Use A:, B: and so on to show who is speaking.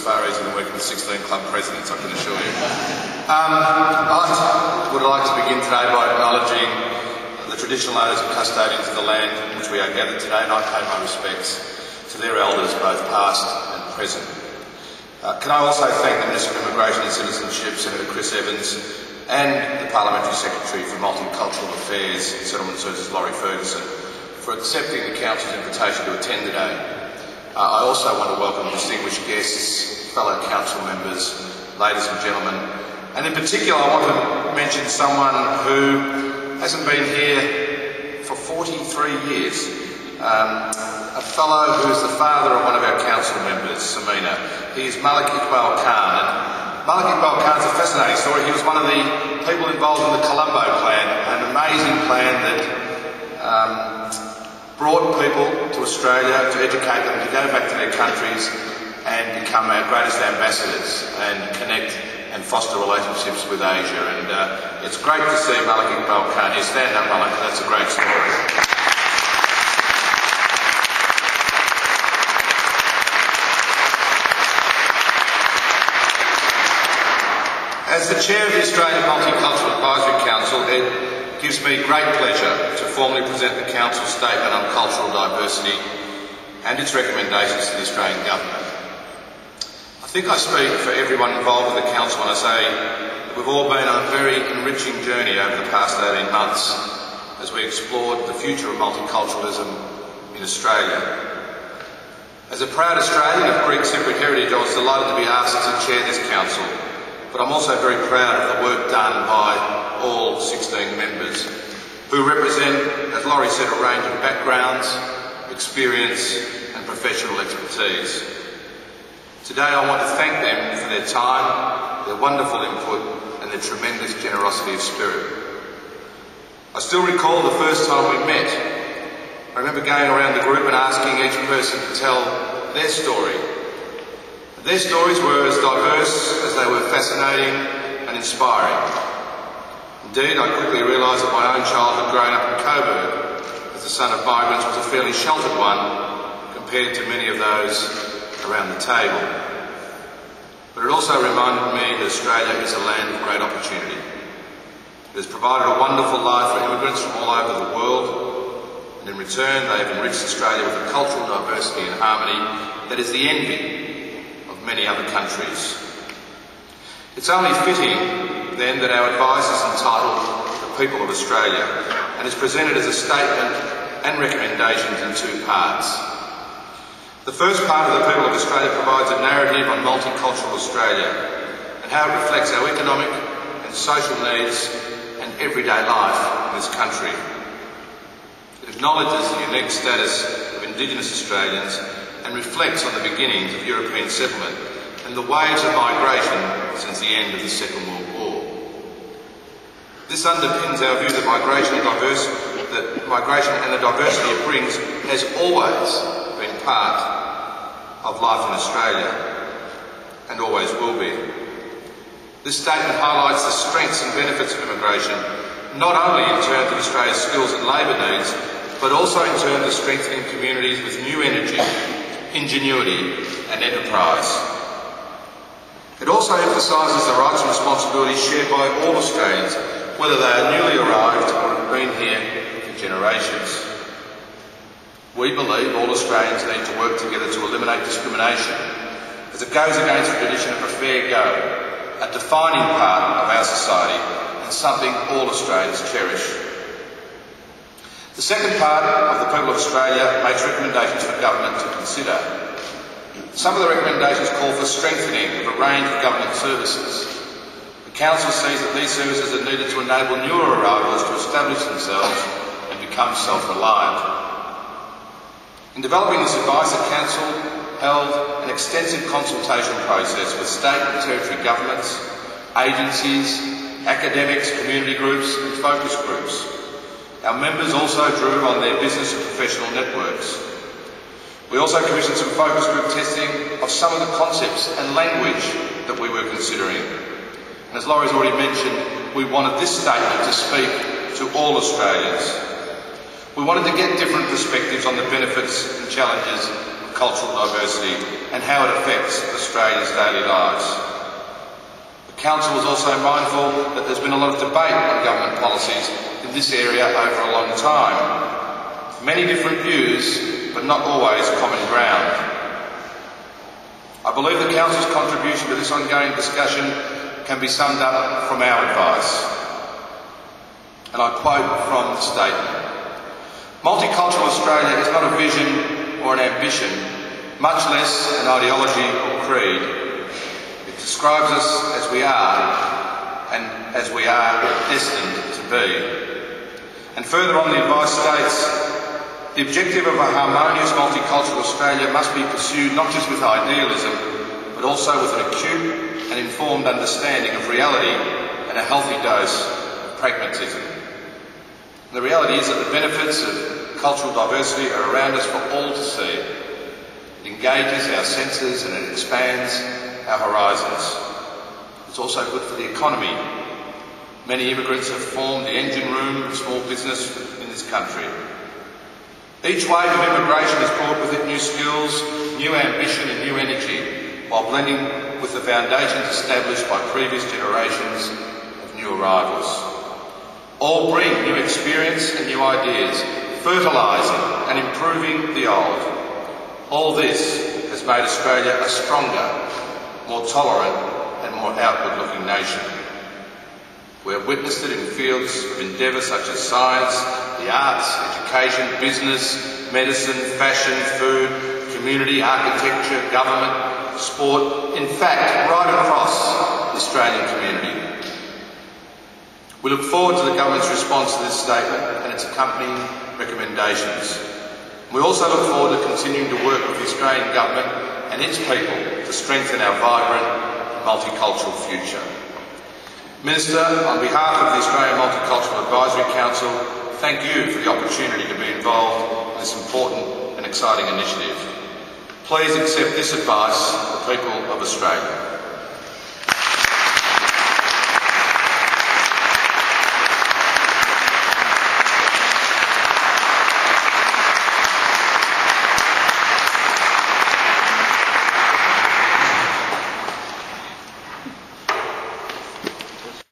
A: far easier than working with 16 club presidents, I can assure you. I would like to begin today by acknowledging the traditional owners and custodians of the land in which we are gathered today, and I pay my respects to their elders, both past and present. Can I also thank the Minister of Immigration and Citizenship, Senator Chris Evans, and the Parliamentary Secretary for Multicultural Affairs and Settlement Services, Laurie Ferguson, for accepting the Council's invitation to attend today. I also want to welcome distinguished guests, fellow Council members, ladies and gentlemen, and in particular I want to mention someone who hasn't been here for 43 years, a fellow who is the father of one of our Council members, Samina. He is Malik Iqbal Khan. And Malik Iqbal Khan is a fascinating story. He was one of the people involved in the Colombo Plan, an amazing plan that brought people to Australia to educate them to go back to their countries and become our greatest ambassadors and connect and foster relationships with Asia. And it's great to see Malik Iqbal Khan here. Stand up, Malik, that's a great story. As the Chair of the Australian Multicultural Advisory Council, it gives me great pleasure to formally present the Council's statement on cultural diversity and its recommendations to the Australian Government. I think I speak for everyone involved with the Council when I say that we've all been on a very enriching journey over the past 18 months as we explored the future of multiculturalism in Australia. As a proud Australian of Greek Cypriot heritage, I was delighted to be asked to chair this Council, but I'm also very proud of the work done by all 16 members who represent, as Laurie said, a range of backgrounds, experience and professional expertise. Today I want to thank them for their time, their wonderful input and their tremendous generosity of spirit. I still recall the first time we met. I remember going around the group and asking each person to tell their story. Their stories were as diverse as they were fascinating and inspiring. Indeed, I quickly realised that my own childhood growing up in Coburg as the son of migrants was a fairly sheltered one compared to many of those around the table. But it also reminded me that Australia is a land of great opportunity. It has provided a wonderful life for immigrants from all over the world, and in return they have enriched Australia with a cultural diversity and harmony that is the envy of many other countries. It's only fitting then that our advice is entitled The People of Australia and is presented as a statement and recommendations in two parts. The first part of The People of Australia provides a narrative on multicultural Australia and how it reflects our economic and social needs and everyday life in this country. It acknowledges the unique status of Indigenous Australians and reflects on the beginnings of European settlement and the waves of migration since the end of the Second World War. This underpins our view that migration and the diversity it brings has always been part of life in Australia and always will be. This statement highlights the strengths and benefits of immigration, not only in terms of Australia's skills and labour needs, but also in terms of strengthening communities with new energy, ingenuity and enterprise. It also emphasises the rights and responsibilities shared by all Australians, whether they are newly arrived or have been here for generations. We believe all Australians need to work together to eliminate discrimination, as it goes against the tradition of a fair go, a defining part of our society and something all Australians cherish. The second part of The People of Australia makes recommendations for government to consider. Some of the recommendations call for strengthening of a range of government services. The Council sees that these services are needed to enable newer arrivals to establish themselves and become self-reliant. In developing this advice, the Council held an extensive consultation process with state and territory governments, agencies, academics, community groups and focus groups. Our members also drew on their business and professional networks. We also commissioned some focus group testing of some of the concepts and language that we were considering. And as Laurie's already mentioned, we wanted this statement to speak to all Australians. We wanted to get different perspectives on the benefits and challenges of cultural diversity and how it affects Australians' daily lives. The Council is also mindful that there's been a lot of debate on government policies in this area over a long time. Many different views, but not always common ground. I believe the Council's contribution to this ongoing discussion can be summed up from our advice. And I quote from the statement: "Multicultural Australia is not a vision or an ambition, much less an ideology or creed. It describes us as we are, and as we are destined to be." And further on, the advice states, "The objective of a harmonious multicultural Australia must be pursued not just with idealism, but also with an acute and informed understanding of reality and a healthy dose of pragmatism." The reality is that the benefits of cultural diversity are around us for all to see. It engages our senses and it expands our horizons. It's also good for the economy. Many immigrants have formed the engine room of small business in this country. Each wave of immigration has brought with it new skills, new ambition and new energy, while blending with the foundations established by previous generations of new arrivals. All bring new experience and new ideas, fertilising and improving the old. All this has made Australia a stronger, more tolerant and more outward-looking nation. We have witnessed it in fields of endeavour such as science, the arts, education, business, medicine, fashion, food, community, architecture, government, sport, in fact, right across the Australian community. We look forward to the Government's response to this statement and its accompanying recommendations. We also look forward to continuing to work with the Australian Government and its people to strengthen our vibrant and multicultural future. Minister, on behalf of the Australian Multicultural Advisory Council, thank you for the opportunity to be involved in this important and exciting initiative. Please accept this advice for the people of Australia.